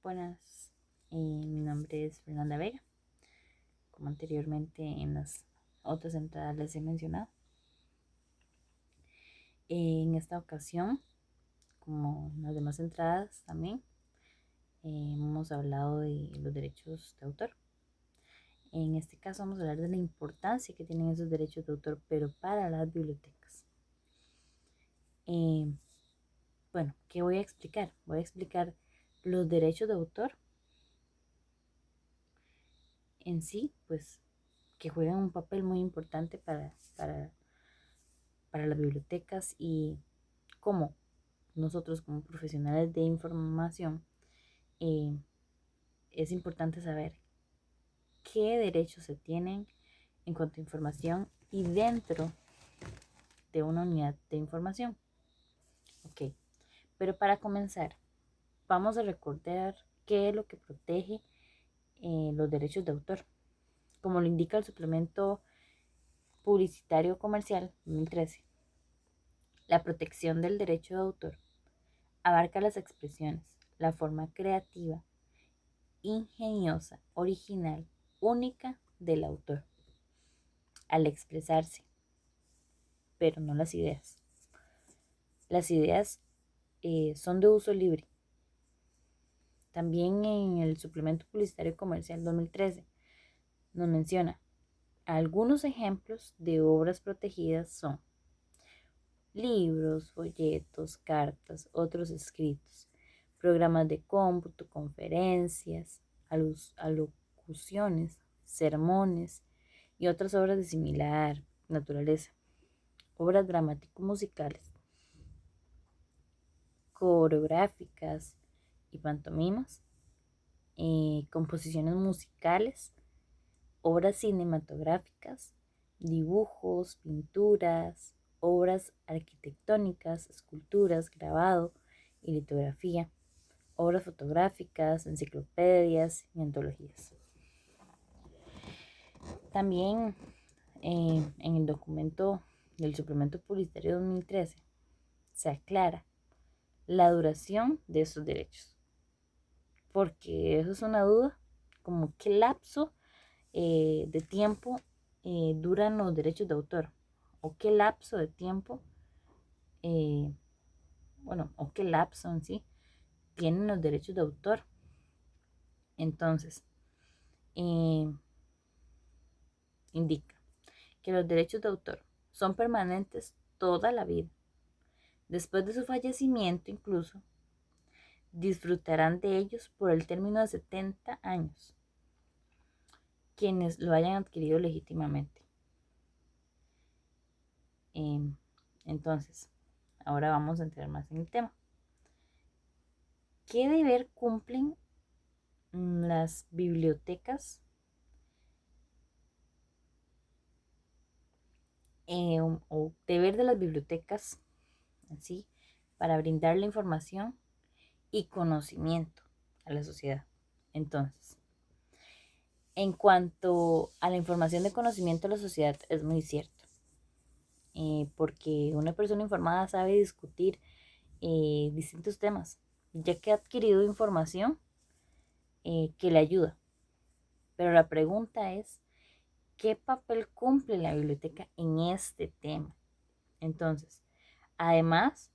Buenas, mi nombre es Fernanda Vega, como anteriormente en las otras entradas les he mencionado. En esta ocasión, como en las demás entradas también, hemos hablado de los derechos de autor. En este caso vamos a hablar de la importancia que tienen esos derechos de autor, pero para las bibliotecas. Eh, bueno, ¿qué voy a explicar? Voy a explicar los derechos de autor en sí, pues que juegan un papel muy importante para las bibliotecas y cómo nosotros como profesionales de información eh, es importante saber qué derechos se tienen en cuanto a información y dentro de una unidad de información. Ok, pero para comenzar, vamos a recordar qué es lo que protege los derechos de autor. Como lo indica el suplemento publicitario comercial 2013, la protección del derecho de autor abarca las expresiones, la forma creativa, ingeniosa, original, única del autor al expresarse, pero no las ideas. Las ideas son de uso libre. También en el suplemento publicitario comercial 2013 nos menciona algunos ejemplos de obras protegidas son libros, folletos, cartas, otros escritos, programas de cómputo, conferencias, alocuciones, sermones y otras obras de similar naturaleza, obras dramático-musicales, coreográficas y pantomimas, composiciones musicales, obras cinematográficas, dibujos, pinturas, obras arquitectónicas, esculturas, grabado y litografía, obras fotográficas, enciclopedias y antologías. También en el documento del suplemento publicitario 2013 se aclara la duración de esos derechos, porque eso es una duda, como qué lapso de tiempo duran los derechos de autor, o qué lapso de tiempo, eh, o qué lapso en sí tienen los derechos de autor. Entonces, eh, indica que los derechos de autor son permanentes toda la vida. Después de su fallecimiento incluso, disfrutarán de ellos por el término de 70 años quienes lo hayan adquirido legítimamente. Eh, entonces, ahora vamos a entrar más en el tema. ¿Qué deber cumplen las bibliotecas o deber de las bibliotecas así para brindar la información y conocimiento a la sociedad? Entonces, en cuanto a la información de conocimiento a la sociedad, es muy cierto, porque una persona informada sabe discutir distintos temas, ya que ha adquirido información que le ayuda. Pero la pregunta es, ¿qué papel cumple la biblioteca en este tema? Entonces, además,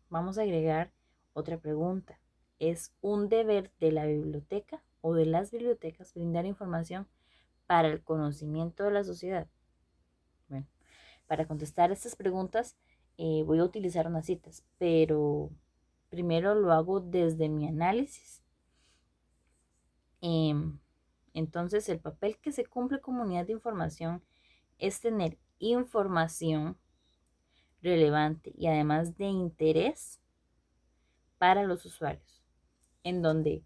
vamos a agregar otra pregunta. ¿Es un deber de la biblioteca o de las bibliotecas brindar información para el conocimiento de la sociedad? Bueno, para contestar estas preguntas voy a utilizar unas citas, pero primero lo hago desde mi análisis. Entonces, el papel que se cumple como unidad de información es tener información relevante y además de interés para los usuarios, en donde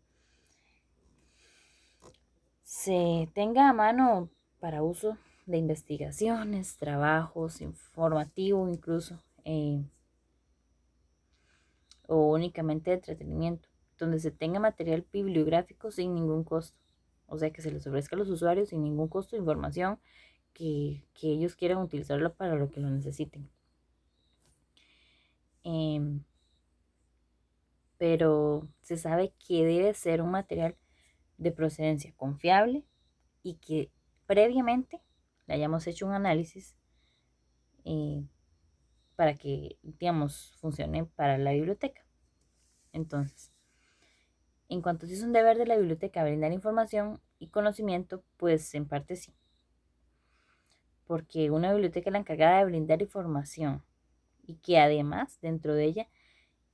se tenga a mano para uso de investigaciones, trabajos, informativo incluso, o únicamente de entretenimiento, donde se tenga material bibliográfico sin ningún costo. O sea, que se les ofrezca a los usuarios sin ningún costo de información que ellos quieran utilizarlo para lo que lo necesiten. Eh, pero se sabe que debe ser un material de procedencia confiable y que previamente le hayamos hecho un análisis eh, para que, digamos, funcione para la biblioteca. Entonces, en cuanto si es un deber de la biblioteca brindar información y conocimiento, pues en parte sí, porque una biblioteca es la encargada de brindar información y que además dentro de ella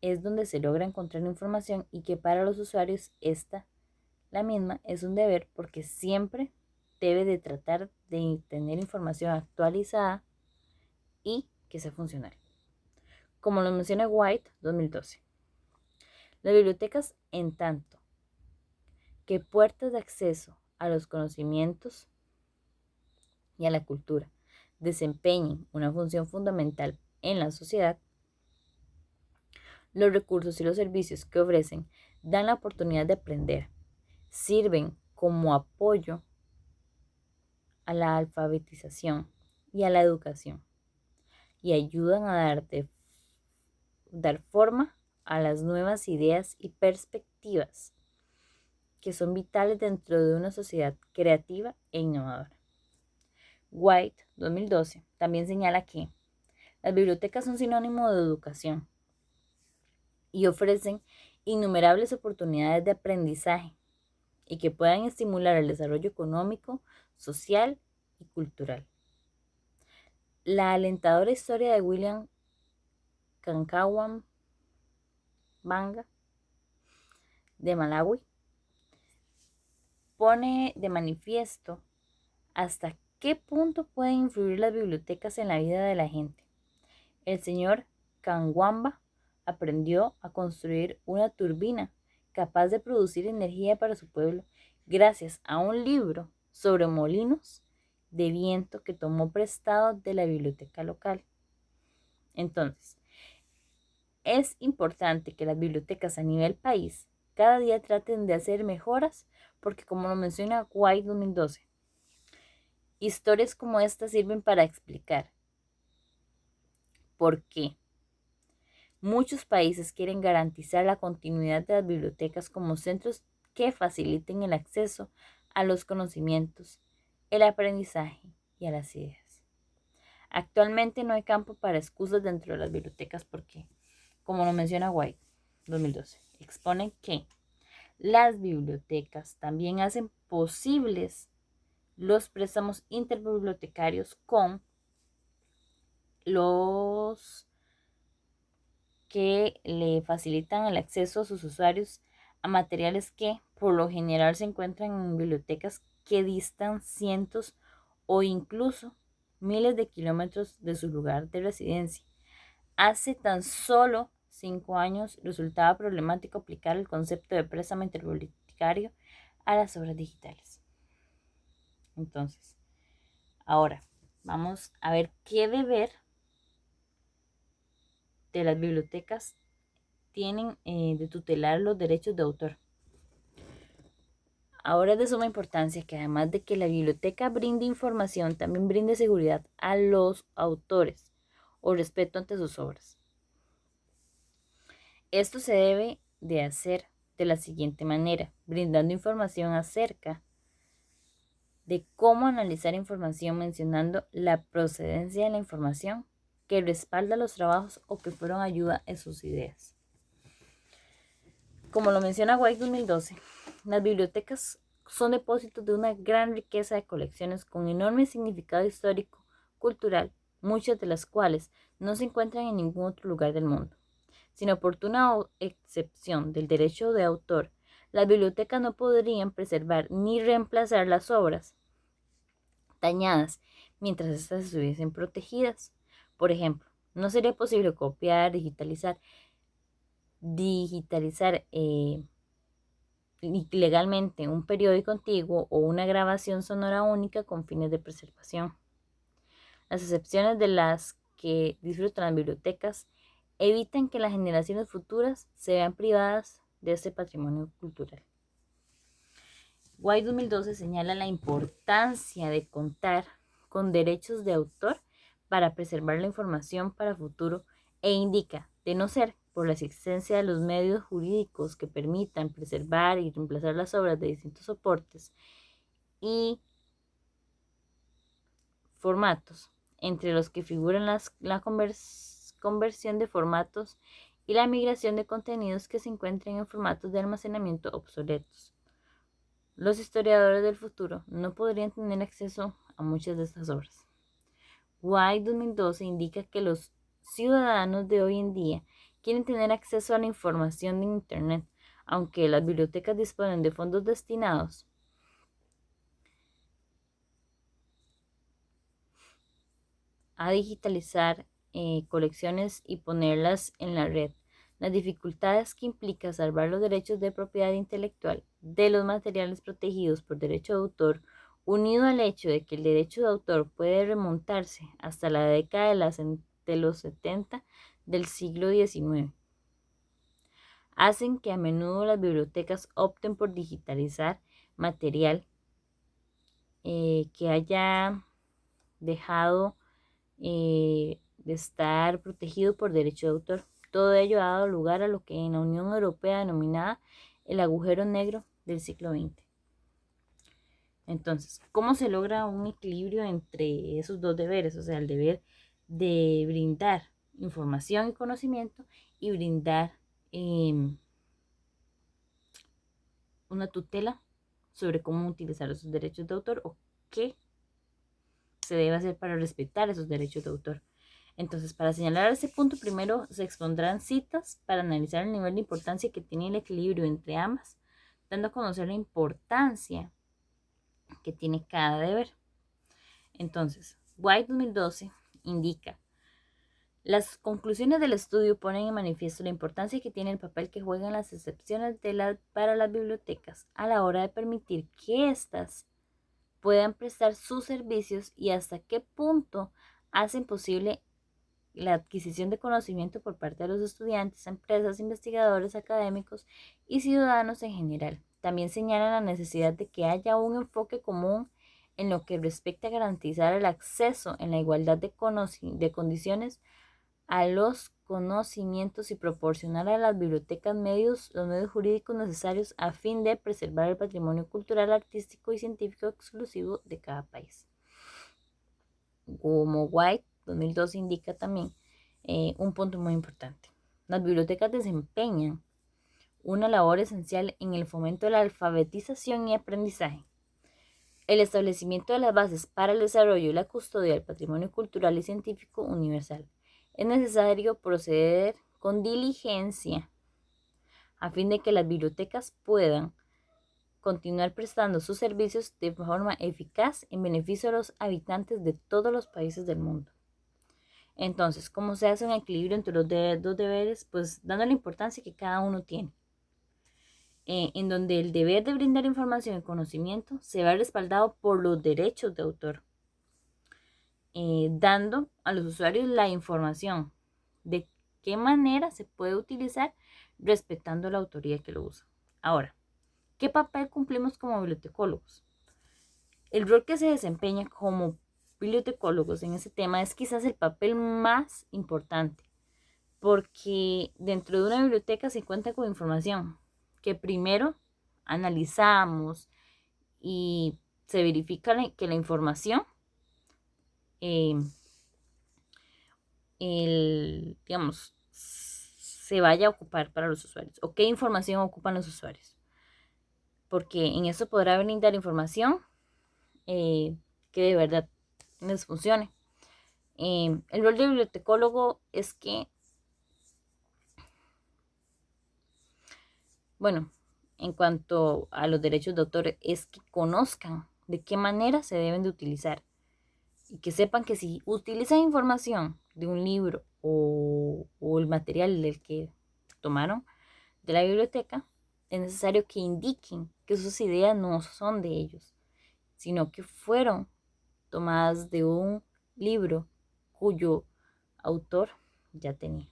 es donde se logra encontrar información y que para los usuarios la misma es un deber porque siempre debe de tratar de tener información actualizada y que sea funcional. Como lo menciona White 2012, las bibliotecas en tanto que puertas de acceso a los conocimientos y a la cultura desempeñen una función fundamental en la sociedad, los recursos y los servicios que ofrecen dan la oportunidad de aprender, sirven como apoyo a la alfabetización y a la educación y ayudan a dar forma a las nuevas ideas y perspectivas que son vitales dentro de una sociedad creativa e innovadora. White, 2012, también señala que las bibliotecas son sinónimo de educación y ofrecen innumerables oportunidades de aprendizaje y que puedan estimular el desarrollo económico, social y cultural. La alentadora historia de William Kankawan Banga de Malawi pone de manifiesto hasta qué punto pueden influir las bibliotecas en la vida de la gente. El señor Kangwamba aprendió a construir una turbina capaz de producir energía para su pueblo gracias a un libro sobre molinos de viento que tomó prestado de la biblioteca local. Entonces, es importante que las bibliotecas a nivel país cada día traten de hacer mejoras porque, como lo menciona White 2012, historias como esta sirven para explicar por qué muchos países quieren garantizar la continuidad de las bibliotecas como centros que faciliten el acceso a los conocimientos, el aprendizaje y a las ideas. Actualmente no hay campo para excusas dentro de las bibliotecas porque, como lo menciona White 2012, exponen que las bibliotecas también hacen posibles los préstamos interbibliotecarios con los que le facilitan el acceso a sus usuarios a materiales que por lo general se encuentran en bibliotecas que distan cientos o incluso miles de kilómetros de su lugar de residencia. Hace tan solo 5 años resultaba problemático aplicar el concepto de préstamo interbibliotecario a las obras digitales. Entonces, ahora vamos a ver qué deber de las bibliotecas tienen de tutelar los derechos de autor. Ahora es de suma importancia que además de que la biblioteca brinde información, también brinde seguridad a los autores o respeto ante sus obras. Esto se debe de hacer de la siguiente manera, brindando información acerca de cómo analizar información, mencionando la procedencia de la información que respalda los trabajos o que fueron ayuda en sus ideas. Como lo menciona White 2012, las bibliotecas son depósitos de una gran riqueza de colecciones con enorme significado histórico, cultural, muchas de las cuales no se encuentran en ningún otro lugar del mundo. Sin oportuna excepción del derecho de autor, las bibliotecas no podrían preservar ni reemplazar las obras dañadas mientras éstas estuviesen protegidas. Por ejemplo, no sería posible copiar, digitalizar legalmente un periódico antiguo o una grabación sonora única con fines de preservación. Las excepciones de las que disfrutan las bibliotecas evitan que las generaciones futuras se vean privadas de este patrimonio cultural. White 2012 señala la importancia de contar con derechos de autor para preservar la información para futuro e indica, de no ser por la existencia de los medios jurídicos que permitan preservar y reemplazar las obras de distintos soportes y formatos, entre los que figuran la conversión de formatos y la migración de contenidos que se encuentren en formatos de almacenamiento obsoletos. Los historiadores del futuro no podrían tener acceso a muchas de estas obras. White 2012 indica que los ciudadanos de hoy en día quieren tener acceso a la información de Internet, aunque las bibliotecas disponen de fondos destinados a digitalizar colecciones y ponerlas en la red. Las dificultades que implica salvar los derechos de propiedad intelectual de los materiales protegidos por derecho de autor, unido al hecho de que el derecho de autor puede remontarse hasta la década de los 70 del siglo XIX, hacen que a menudo las bibliotecas opten por digitalizar material que haya dejado de estar protegido por derecho de autor. Todo ello ha dado lugar a lo que en la Unión Europea denominada el agujero negro del siglo XX. Entonces, ¿cómo se logra un equilibrio entre esos dos deberes? O sea, el deber de brindar información y conocimiento y brindar una tutela sobre cómo utilizar esos derechos de autor o qué se debe hacer para respetar esos derechos de autor. Entonces, para señalar ese punto, primero se expondrán citas para analizar el nivel de importancia que tiene el equilibrio entre ambas, dando a conocer la importancia que tiene cada deber. Entonces, White 2012 indica: las conclusiones del estudio ponen en manifiesto la importancia que tiene el papel que juegan las excepciones para las bibliotecas a la hora de permitir que éstas puedan prestar sus servicios y hasta qué punto hacen posible la adquisición de conocimiento por parte de los estudiantes, empresas, investigadores, académicos y ciudadanos en general. También señalan la necesidad de que haya un enfoque común en lo que respecta a garantizar el acceso en la igualdad de condiciones a los conocimientos y proporcionar a las bibliotecas los medios jurídicos necesarios a fin de preservar el patrimonio cultural, artístico y científico exclusivo de cada país. Como White 2012 indica también un punto muy importante: las bibliotecas desempeñan una labor esencial en el fomento de la alfabetización y aprendizaje, el establecimiento de las bases para el desarrollo y la custodia del patrimonio cultural y científico universal. Es necesario proceder con diligencia a fin de que las bibliotecas puedan continuar prestando sus servicios de forma eficaz en beneficio de los habitantes de todos los países del mundo. Entonces, ¿cómo se hace un equilibrio entre los dos deberes? Pues dando la importancia que cada uno tiene, en donde el deber de brindar información y conocimiento se va respaldado por los derechos de autor, dando a los usuarios la información de qué manera se puede utilizar respetando la autoría que lo usa. Ahora, ¿qué papel cumplimos como bibliotecólogos? El rol que se desempeña como bibliotecólogos en ese tema es quizás el papel más importante, porque dentro de una biblioteca se cuenta con información que primero analizamos y se verifica que la información digamos, se vaya a ocupar para los usuarios, o qué información ocupan los usuarios, porque en eso podrá brindar información que de verdad les funcione. El rol del bibliotecólogo es que, bueno, en cuanto a los derechos de autor, es que conozcan de qué manera se deben de utilizar y que sepan que si utilizan información de un libro o el material del que tomaron de la biblioteca, es necesario que indiquen que sus ideas no son de ellos, sino que fueron tomadas de un libro cuyo autor ya tenía.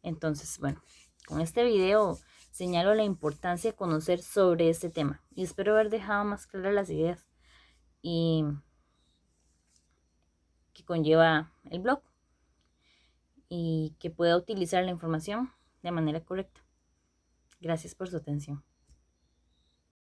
Entonces, bueno, con este video señalo la importancia de conocer sobre este tema y espero haber dejado más claras las ideas y que conlleva el blog. y que pueda utilizar la información de manera correcta. Gracias por su atención.